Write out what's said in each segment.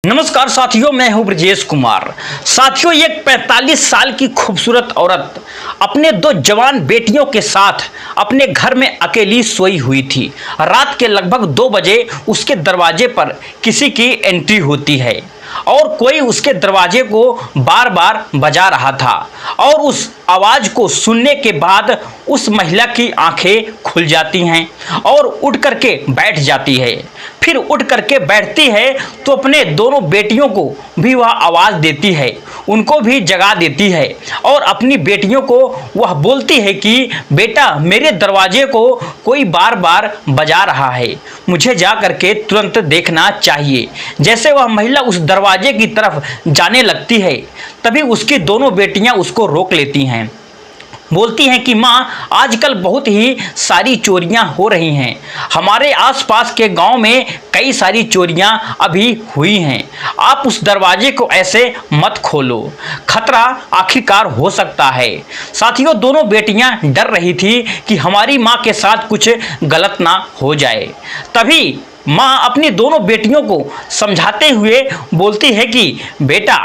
नमस्कार साथियों, मैं हूं ब्रजेश कुमार। साथियों, एक 45 साल की खूबसूरत औरत अपने दो जवान बेटियों के साथ अपने घर में अकेली सोई हुई थी। रात के लगभग 2 बजे उसके दरवाजे पर किसी की एंट्री होती है और कोई उसके दरवाजे को बार बार बजा रहा था और उस आवाज को सुनने के बाद उस महिला की आंखें खुल जाती हैं और उठ करके बैठ जाती है। फिर उठ करके बैठती है तो अपने दोनों बेटियों को भी वह आवाज देती है, उनको भी जगा देती है और अपनी बेटियों को वह बोलती है कि बेटा, मेरे दरवाजे को कोई बार बार बजा रहा है, मुझे जा करके तुरंत देखना चाहिए। जैसे वह महिला उस दरवाजे की तरफ जाने लगती है तभी उसकी दोनों बेटियां उसको रोक लेती हैं। बोलती हैं कि माँ, आजकल बहुत ही सारी चोरियां हो रही हैं, हमारे आसपास के गांव में कई सारी चोरियां अभी हुई हैं, आप उस दरवाजे को ऐसे मत खोलो, खतरा आखिरकार हो सकता है। साथियों, दोनों बेटियां डर रही थी कि हमारी माँ के साथ कुछ गलत ना हो जाए। तभी माँ अपनी दोनों बेटियों को समझाते हुए बोलती है कि बेटा,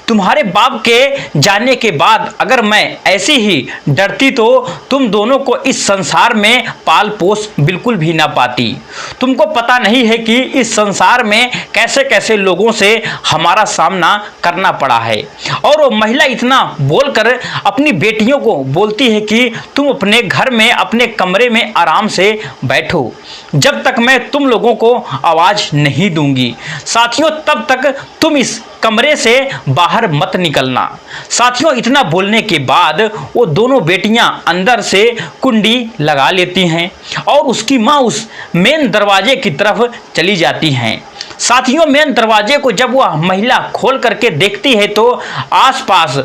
तुम्हारे बाप के जाने के बाद अगर मैं ऐसी ही डरती तो तुम दोनों को इस संसार में पाल पोस बिल्कुल भी ना पाती। तुमको पता नहीं है कि इस संसार में कैसे कैसे लोगों से हमारा सामना करना पड़ा है। और वो महिला इतना बोलकर अपनी बेटियों को बोलती है कि तुम अपने घर में अपने कमरे में आराम से बैठो जब तक मैं तुम लोगों को आवाज़ नहीं दूंगी। साथियों, तब तक तुम इस कमरे से बाहर मत निकलना। साथियों, इतना बोलने के बाद वो दोनों बेटियां अंदर से कुंडी लगा लेती हैं और उसकी माँ उस मेन दरवाजे की तरफ चली जाती हैं। साथियों, मेन दरवाजे को जब वह महिला खोल करके देखती है तो आसपास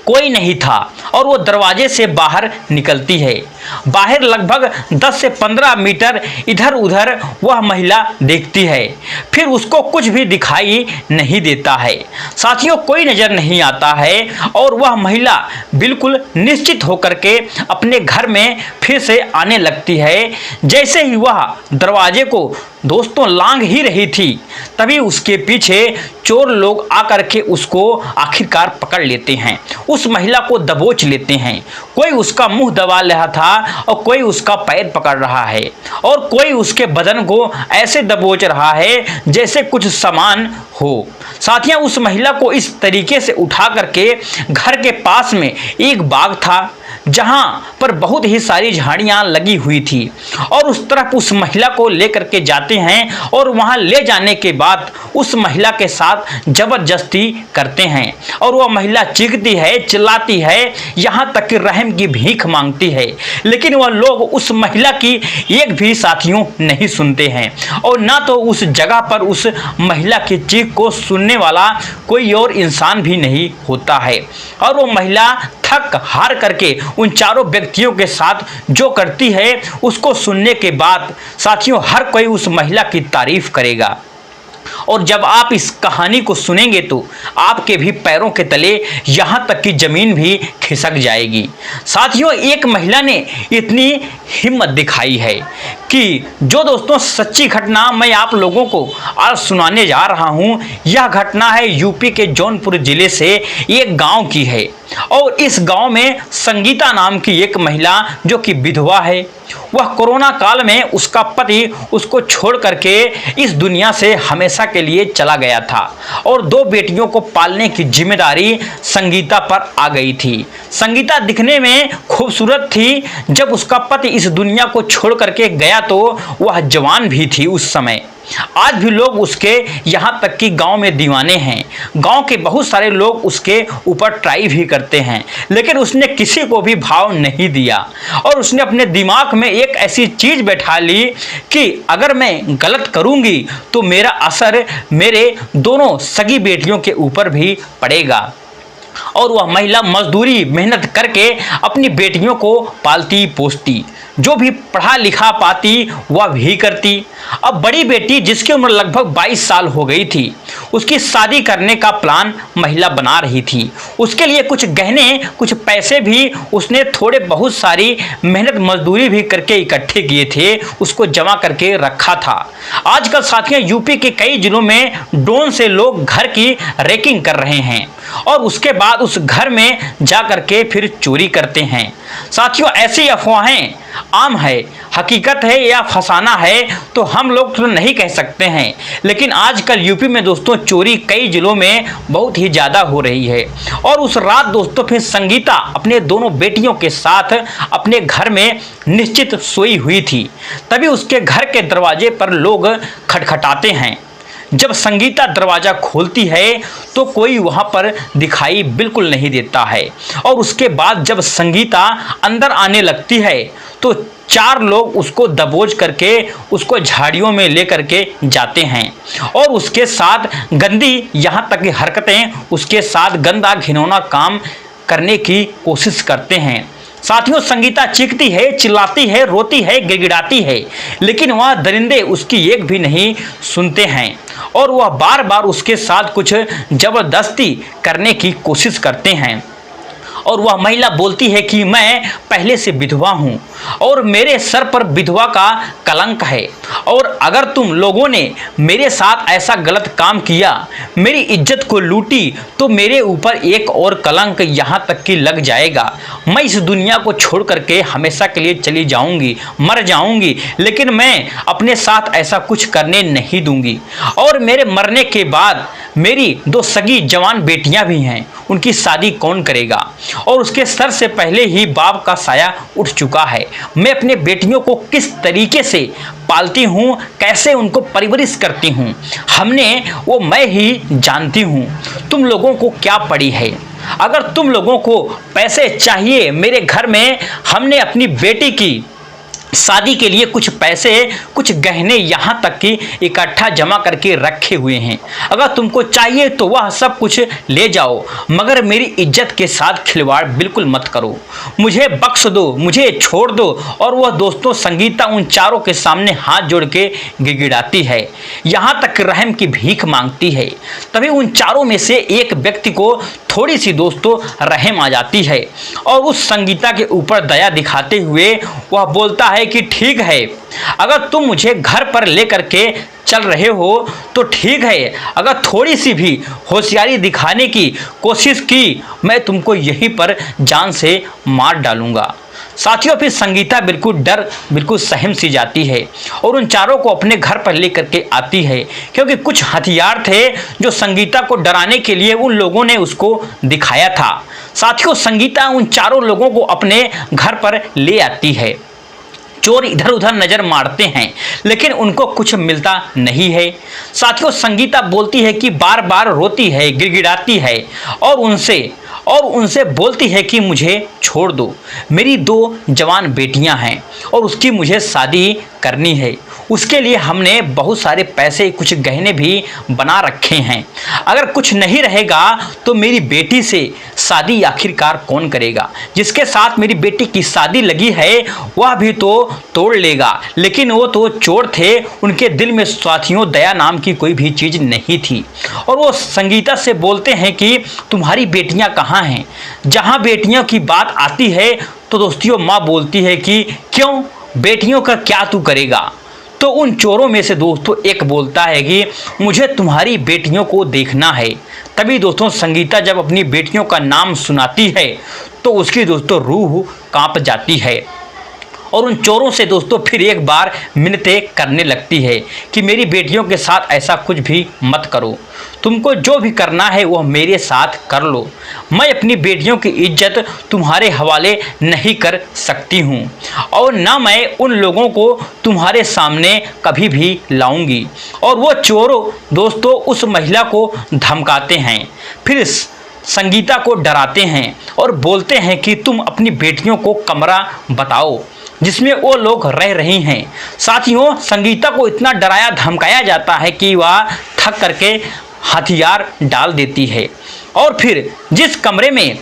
कोई नहीं था और वो दरवाजे से बाहर निकलती है। बाहर लगभग 10 से 15 मीटर इधर उधर वह महिला देखती है, फिर उसको कुछ भी दिखाई नहीं देता है। साथियों, कोई नज़र नहीं आता है और वह महिला बिल्कुल निश्चित होकर के अपने घर में फिर से आने लगती है। जैसे ही वह दरवाजे को दोस्तों लांघ ही रही थी तभी उसके पीछे चोर लोग आकर के उसको आखिरकार पकड़ लेते हैं, उस महिला को दबोच लेते हैं। कोई उसका मुंह दबा रहा था और कोई उसका पैर पकड़ रहा है और कोई उसके बदन को ऐसे दबोच रहा है जैसे कुछ सामान हो। साथियों, उस महिला को इस तरीके से उठा करके घर के पास में एक बाग था जहां पर बहुत ही सारी झाड़ियां लगी हुई थी और उस तरफ उस महिला को लेकर के जाते हैं और वहां ले जाने के बाद उस महिला के साथ जबरदस्ती करते हैं और वह महिला चीखती है, चिल्लाती है, यहां तक कि रहम की भीख मांगती है। लेकिन वह लोग उस महिला की एक भी साथियों नहीं सुनते हैं और ना तो उस जगह पर उस महिला की चीख को सुनने वाला कोई और इंसान भी नहीं होता है। और वो महिला थक हार करके उन चारों व्यक्तियों के साथ जो करती है उसको सुनने के बाद साथियों हर कोई उस महिला की तारीफ करेगा। और जब आप इस कहानी को सुनेंगे तो आपके भी पैरों के तले यहाँ तक कि जमीन भी खिसक जाएगी। साथियों, एक महिला ने इतनी हिम्मत दिखाई है कि जो दोस्तों सच्ची घटना मैं आप लोगों को आज सुनाने जा रहा हूँ, यह घटना है यूपी के जौनपुर जिले से एक गांव की है। और इस गांव में संगीता नाम की एक महिला जो कि विधवा है, वह कोरोना काल में उसका पति उसको छोड़ करके इस दुनिया से हमेशा के लिए चला गया था और 2 बेटियों को पालने की जिम्मेदारी संगीता पर आ गई थी। संगीता दिखने में खूबसूरत थी। जब उसका पति इस दुनिया को छोड़ करके गया तो वह जवान भी थी उस समय। आज भी लोग उसके यहाँ तक कि गांव में दीवाने हैं, गांव के बहुत सारे लोग उसके ऊपर ट्राई भी करते हैं, लेकिन उसने किसी को भी भाव नहीं दिया और उसने अपने दिमाग में एक ऐसी चीज़ बैठा ली कि अगर मैं गलत करूँगी तो मेरा असर मेरे दोनों सगी बेटियों के ऊपर भी पड़ेगा। और वह महिला मजदूरी मेहनत करके अपनी बेटियों को पालती पोसती। जो भी पढ़ा लिखा पाती वह भी करती। अब बड़ी बेटी जिसकी उम्र लगभग 22 साल हो गई थी, उसकी शादी करने का प्लान महिला बना रही थी। उसके लिए कुछ गहने, कुछ पैसे भी उसने थोड़े बहुत सारी मेहनत मजदूरी भी करके इकट्ठे किए थे, उसको जमा करके रखा था। आजकल साथियों यूपी के कई जिलों में ड्रोन से लोग घर की रेकिंग कर रहे हैं और उसके बाद उस घर में जा करके फिर चोरी करते हैं। साथियों ऐसी अफवाहें आम है, हकीकत है या फसाना है तो हम लोग तो नहीं कह सकते हैं, लेकिन आजकल यूपी में दोस्तों चोरी कई जिलों में बहुत ही ज़्यादा हो रही है। और उस रात दोस्तों फिर संगीता अपने दोनों बेटियों के साथ अपने घर में निश्चित सोई हुई थी। तभी उसके घर के दरवाजे पर लोग खटखटाते हैं। जब संगीता दरवाज़ा खोलती है तो कोई वहाँ पर दिखाई बिल्कुल नहीं देता है और उसके बाद जब संगीता अंदर आने लगती है तो 4 लोग उसको दबोच करके उसको झाड़ियों में ले करके जाते हैं और उसके साथ गंदी यहाँ तक की हरकतें, उसके साथ गंदा घिनौना काम करने की कोशिश करते हैं। साथियों संगीता चीखती है, चिल्लाती है, रोती है, गिड़गिड़ाती है, लेकिन वह दरिंदे उसकी एक भी नहीं सुनते हैं और वह बार बार उसके साथ कुछ जबरदस्ती करने की कोशिश करते हैं। और वह महिला बोलती है कि मैं पहले से विधवा हूँ और मेरे सर पर विधवा का कलंक है और अगर तुम लोगों ने मेरे साथ ऐसा गलत काम किया, मेरी इज्जत को लूटी, तो मेरे ऊपर एक और कलंक यहाँ तक कि लग जाएगा। मैं इस दुनिया को छोड़ करके हमेशा के लिए चली जाऊँगी, मर जाऊँगी, लेकिन मैं अपने साथ ऐसा कुछ करने नहीं दूँगी। और मेरे मरने के बाद मेरी 2 सगी जवान बेटियां भी हैं, उनकी शादी कौन करेगा? और उसके सर से पहले ही बाप का साया उठ चुका है। मैं अपने बेटियों को किस तरीके से पालती हूँ, कैसे उनको परवरिश करती हूँ, वो मैं ही जानती हूँ। तुम लोगों को क्या पड़ी है? अगर तुम लोगों को पैसे चाहिए, मेरे घर में हमने अपनी बेटी की शादी के लिए कुछ पैसे, कुछ गहने यहाँ तक कि इकट्ठा जमा करके रखे हुए हैं। अगर तुमको चाहिए तो वह सब कुछ ले जाओ, मगर मेरी इज्जत के साथ खिलवाड़ बिल्कुल मत करो। मुझे बख्श दो, मुझे छोड़ दो। और वह दोस्तों संगीता उन 4 के सामने हाथ जोड़ के गिड़गिड़ाती है, यहाँ तक रहम की भीख मांगती है। तभी उन 4 में से एक व्यक्ति को थोड़ी सी दोस्तों रहम आ जाती है और उस संगीता के ऊपर दया दिखाते हुए वह बोलता है कि ठीक है, अगर तुम मुझे घर पर लेकर के चल रहे हो तो ठीक है, अगर थोड़ी सी भी होशियारी दिखाने की कोशिश की, मैं तुमको यहीं पर जान से मार डालूंगा। साथियों फिर संगीता बिल्कुल सहम सी जाती है और उन 4 को अपने घर पर लेकर के आती है, क्योंकि कुछ हथियार थे जो संगीता को डराने के लिए उन लोगों ने उसको दिखाया था। साथियों संगीता उन 4 लोगों को अपने घर पर ले आती है। चोर इधर उधर नजर मारते हैं लेकिन उनको कुछ मिलता नहीं है। साथियों संगीता बोलती है कि बार बार रोती है, गिड़गिड़ाती है और उनसे बोलती है कि मुझे छोड़ दो, मेरी 2 जवान बेटियां हैं और उसकी मुझे शादी करनी है। उसके लिए हमने बहुत सारे पैसे, कुछ गहने भी बना रखे हैं। अगर कुछ नहीं रहेगा तो मेरी बेटी से शादी आखिरकार कौन करेगा? जिसके साथ मेरी बेटी की शादी लगी है वह भी तो तोड़ लेगा, लेकिन वो तो चोर थे, उनके दिल में साथियों दया नाम की कोई भी चीज़ नहीं थी। और वो संगीता से बोलते हैं कि तुम्हारी बेटियां कहाँ हैं? जहाँ बेटियों की बात आती है तो दोस्तों माँ बोलती है कि क्यों, बेटियों का क्या तू करेगा? तो उन चोरों में से दोस्तों एक बोलता है कि मुझे तुम्हारी बेटियों को देखना है। तभी दोस्तों संगीता जब अपनी बेटियों का नाम सुनाती है तो उसकी दोस्तों रूह कांप जाती है और उन चोरों से दोस्तों फिर एक बार मिन्नतें करने लगती है कि मेरी बेटियों के साथ ऐसा कुछ भी मत करो, तुमको जो भी करना है वह मेरे साथ कर लो, मैं अपनी बेटियों की इज्जत तुम्हारे हवाले नहीं कर सकती हूँ और ना मैं उन लोगों को तुम्हारे सामने कभी भी लाऊंगी। और वो चोरों दोस्तों उस महिला को धमकाते हैं, फिर संगीता को डराते हैं और बोलते हैं कि तुम अपनी बेटियों को कमरा बताओ जिसमें वो लोग रह रही हैं। साथियों संगीता को इतना डराया धमकाया जाता है कि वह थक करके हथियार डाल देती है और फिर जिस कमरे में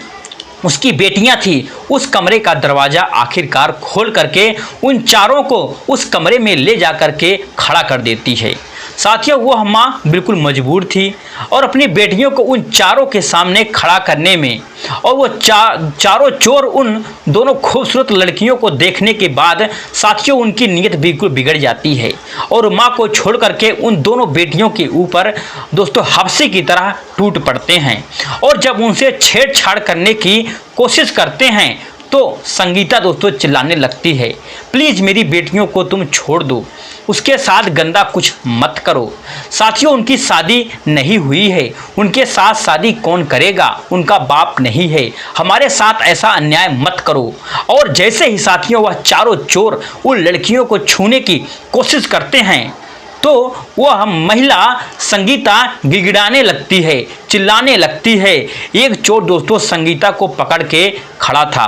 उसकी बेटियां थी उस कमरे का दरवाजा आखिरकार खोल करके उन चारों को उस कमरे में ले जा करके खड़ा कर देती है। साथियों, वह माँ बिल्कुल मजबूर थी और अपनी बेटियों को उन चारों के सामने खड़ा करने में, और वो चारों चोर उन दोनों खूबसूरत लड़कियों को देखने के बाद साथियों उनकी नीयत बिल्कुल बिगड़ जाती है और माँ को छोड़ करके उन दोनों बेटियों के ऊपर दोस्तों हफ्से की तरह टूट पड़ते हैं और जब उनसे छेड़छाड़ करने की कोशिश करते हैं तो संगीता दोस्तों चिल्लाने लगती है, प्लीज़ मेरी बेटियों को तुम छोड़ दो, उसके साथ गंदा कुछ मत करो। साथियों, उनकी शादी नहीं हुई है, उनके साथ शादी कौन करेगा, उनका बाप नहीं है, हमारे साथ ऐसा अन्याय मत करो। और जैसे ही साथियों वह चारों चोर उन लड़कियों को छूने की कोशिश करते हैं तो वह महिला संगीता गिड़गिड़ाने लगती है, चिल्लाने लगती है। एक चोर दोस्तों संगीता को पकड़ के खड़ा था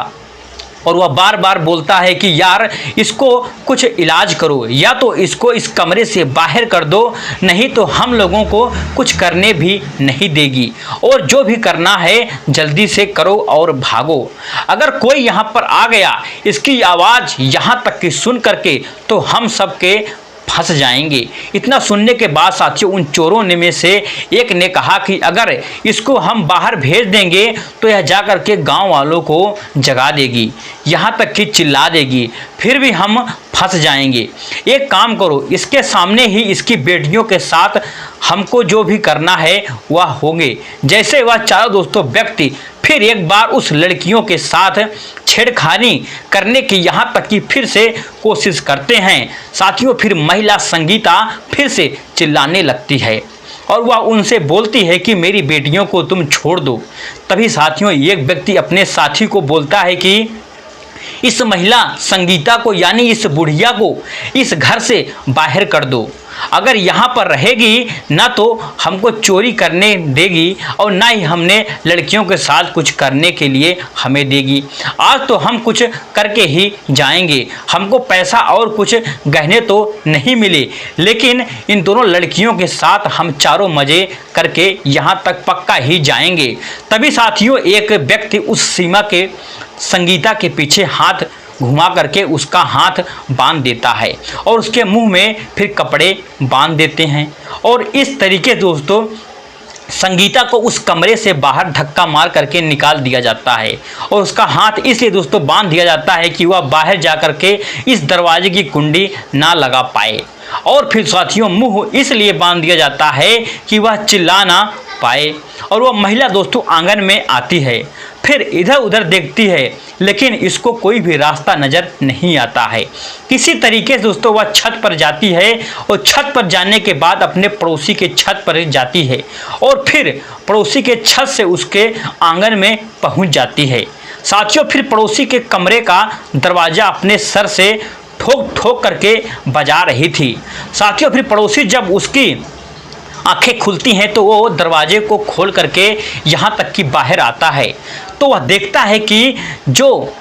और वह बार बार बोलता है कि यार इसको कुछ इलाज करो, या तो इसको इस कमरे से बाहर कर दो, नहीं तो हम लोगों को कुछ करने भी नहीं देगी, और जो भी करना है जल्दी से करो और भागो। अगर कोई यहाँ पर आ गया इसकी आवाज़ यहाँ तक की सुन करके तो हम सबके फंस जाएंगे। इतना सुनने के बाद साथियों उन चोरों में से एक ने कहा कि अगर इसको हम बाहर भेज देंगे तो यह जाकर के गांव वालों को जगा देगी, यहाँ तक कि चिल्ला देगी, फिर भी हम फंस जाएंगे। एक काम करो, इसके सामने ही इसकी बेटियों के साथ हमको जो भी करना है वह होंगे। जैसे वह चारों दोस्तों व्यक्ति फिर एक बार उस लड़कियों के साथ छेड़खानी करने की यहाँ तक कि फिर से कोशिश करते हैं। साथियों, फिर महिला संगीता फिर से चिल्लाने लगती है और वह उनसे बोलती है कि मेरी बेटियों को तुम छोड़ दो। तभी साथियों एक व्यक्ति अपने साथी को बोलता है कि इस महिला संगीता को यानी इस बुढ़िया को इस घर से बाहर कर दो। अगर यहाँ पर रहेगी ना तो हमको चोरी करने देगी और ना ही हमने लड़कियों के साथ कुछ करने के लिए हमें देगी। आज तो हम कुछ करके ही जाएंगे, हमको पैसा और कुछ गहने तो नहीं मिले, लेकिन इन दोनों लड़कियों के साथ हम चारों मज़े करके यहाँ तक पक्का ही जाएंगे। तभी साथियों एक व्यक्ति उस सीमा के संगीता के पीछे हाथ घुमा करके उसका हाथ बांध देता है और उसके मुंह में फिर कपड़े बांध देते हैं और इस तरीके दोस्तों संगीता को उस कमरे से बाहर धक्का मार करके निकाल दिया जाता है और उसका हाथ इसलिए दोस्तों बांध दिया जाता है कि वह बाहर जा करके इस दरवाजे की कुंडी ना लगा पाए। और फिर साथियों मुंह इसलिए बांध दिया जाता है कि वह चिल्ला ना पाए। और वह महिला दोस्तों आंगन में आती है, फिर इधर उधर देखती है, लेकिन इसको कोई भी रास्ता नज़र नहीं आता है। किसी तरीके से दोस्तों वह छत पर जाती है और छत पर जाने के बाद अपने पड़ोसी के छत पर जाती है और फिर पड़ोसी के छत से उसके आंगन में पहुंच जाती है। साथियों फिर पड़ोसी के कमरे का दरवाज़ा अपने सर से ठोक ठोक करके बजा रही थी। साथियों फिर पड़ोसी जब उसकी आंखें खुलती हैं तो वो दरवाजे को खोल करके यहाँ तक कि बाहर आता है तो वह देखता है कि जो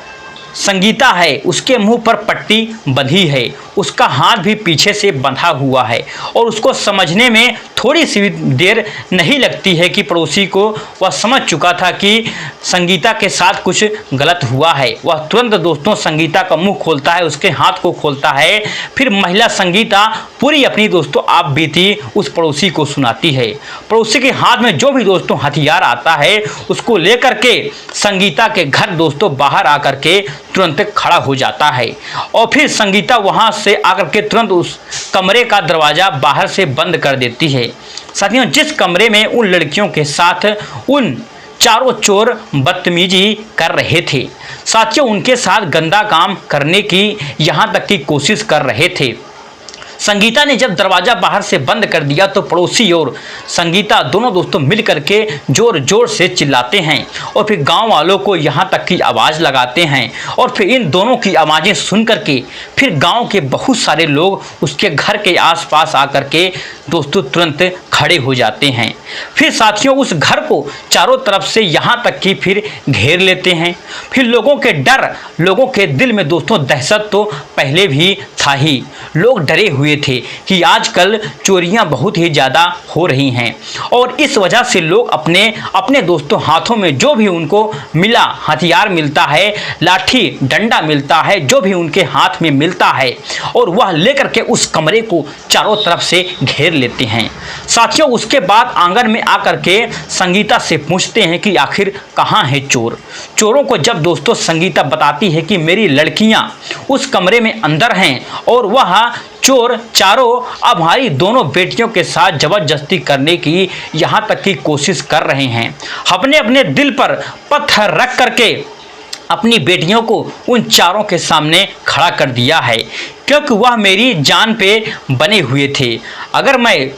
संगीता है उसके मुंह पर पट्टी बंधी है, उसका हाथ भी पीछे से बंधा हुआ है और उसको समझने में थोड़ी सी देर नहीं लगती है कि पड़ोसी को वह समझ चुका था कि संगीता के साथ कुछ गलत हुआ है। वह तुरंत दोस्तों संगीता का मुंह खोलता है, उसके हाथ को खोलता है। फिर महिला संगीता पूरी अपनी दोस्तों आप बीती उस पड़ोसी को सुनाती है। पड़ोसी के हाथ में जो भी दोस्तों हथियार आता है उसको लेकर के संगीता के घर दोस्तों बाहर आकर के तुरंत खड़ा हो जाता है और फिर संगीता वहां से आकर के तुरंत उस कमरे का दरवाजा बाहर से बंद कर देती है। साथियों जिस कमरे में उन लड़कियों के साथ उन चारों चोर बदतमीजी कर रहे थे, साथियों उनके साथ गंदा काम करने की यहाँ तक की कोशिश कर रहे थे, संगीता ने जब दरवाज़ा बाहर से बंद कर दिया तो पड़ोसी और संगीता दोनों दोस्तों मिल करके जोर जोर से चिल्लाते हैं और फिर गांव वालों को यहाँ तक की आवाज़ लगाते हैं और फिर इन दोनों की आवाज़ें सुन करके फिर गांव के बहुत सारे लोग उसके घर के आसपास आकर के दोस्तों तुरंत खड़े हो जाते हैं। फिर साथियों उस घर को चारों तरफ से यहाँ तक कि फिर घेर लेते हैं। फिर लोगों के डर, लोगों के दिल में दोस्तों दहशत तो पहले भी था ही, लोग डरे हुए हुए थे कि आजकल चोरियां बहुत ही ज़्यादा हो रही हैं और इस वजह से लोग अपने अपने दोस्तों हाथों में जो भी उनको मिला हथियार मिलता है, लाठी डंडा मिलता है, जो भी उनके हाथ में मिलता है और वह लेकर के उस कमरे को चारों तरफ से घेर लेते हैं। साथियों, उसके बाद आंगन में आकर के संगीता से पूछते हैं कि आखिर कहाँ है चोर। चोरों को जब दोस्तों संगीता बताती है कि मेरी लड़कियां उस कमरे में अंदर हैं और वह चोर चारों अब हमारी दोनों बेटियों के साथ जबरदस्ती करने की यहाँ तक की कोशिश कर रहे हैं। अपने अपने दिल पर पत्थर रख करके अपनी बेटियों को उन चारों के सामने खड़ा कर दिया है, क्योंकि वह मेरी जान पे बने हुए थे। अगर मैं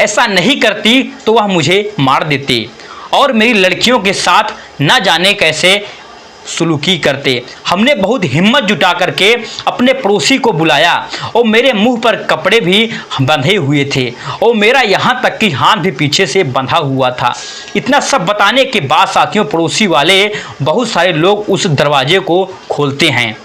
ऐसा नहीं करती तो वह मुझे मार देते और मेरी लड़कियों के साथ न जाने कैसे सुलूकी करते। हमने बहुत हिम्मत जुटा करके अपने पड़ोसी को बुलाया और मेरे मुंह पर कपड़े भी बंधे हुए थे और मेरा यहाँ तक कि हाथ भी पीछे से बंधा हुआ था। इतना सब बताने के बाद साथियों, पड़ोसी वाले बहुत सारे लोग उस दरवाजे को खोलते हैं।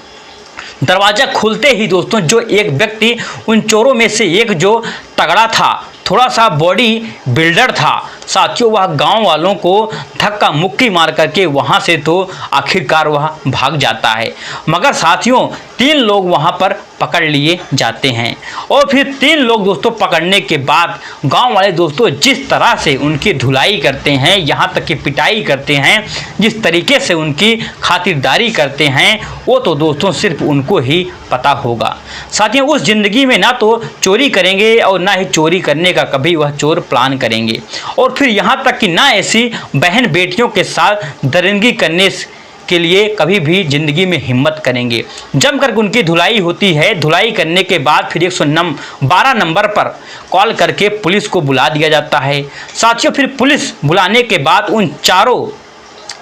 दरवाज़ा खुलते ही दोस्तों, जो एक व्यक्ति उन चोरों में से एक जो तगड़ा था, थोड़ा सा बॉडी बिल्डर था साथियों, वह गांव वालों को धक्का मुक्की मार करके वहां से तो आखिरकार वह भाग जाता है। मगर साथियों, 3 लोग वहां पर पकड़ लिए जाते हैं और फिर 3 लोग दोस्तों पकड़ने के बाद गांव वाले दोस्तों जिस तरह से उनकी धुलाई करते हैं, यहाँ तक कि पिटाई करते हैं, जिस तरीके से उनकी खातिरदारी करते हैं, वो तो दोस्तों सिर्फ उनको ही पता होगा। साथियों, उस ज़िंदगी में ना तो चोरी करेंगे और ना ही चोरी करने का कभी वह चोर प्लान करेंगे और फिर यहाँ तक कि ना ऐसी बहन बेटियों के साथ दरिंदगी करने के लिए कभी भी ज़िंदगी में हिम्मत करेंगे। जम कर उनकी धुलाई होती है। धुलाई करने के बाद फिर 112 नंबर पर कॉल करके पुलिस को बुला दिया जाता है। साथियों, फिर पुलिस बुलाने के बाद उन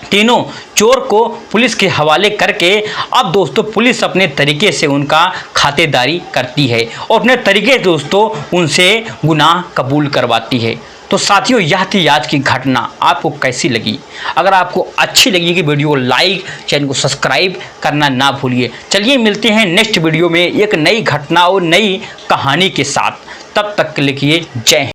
तीनों चोर को पुलिस के हवाले करके अब दोस्तों पुलिस अपने तरीके से उनका खातेदारी करती है और अपने तरीके दोस्तों उनसे गुनाह कबूल करवाती है। तो साथियों, यह थी आज की घटना। आपको कैसी लगी? अगर आपको अच्छी लगी कि वीडियो को लाइक, चैनल को सब्सक्राइब करना ना भूलिए। चलिए मिलते हैं नेक्स्ट वीडियो में एक नई घटना और नई कहानी के साथ। तब तक के लिए जय हिंद।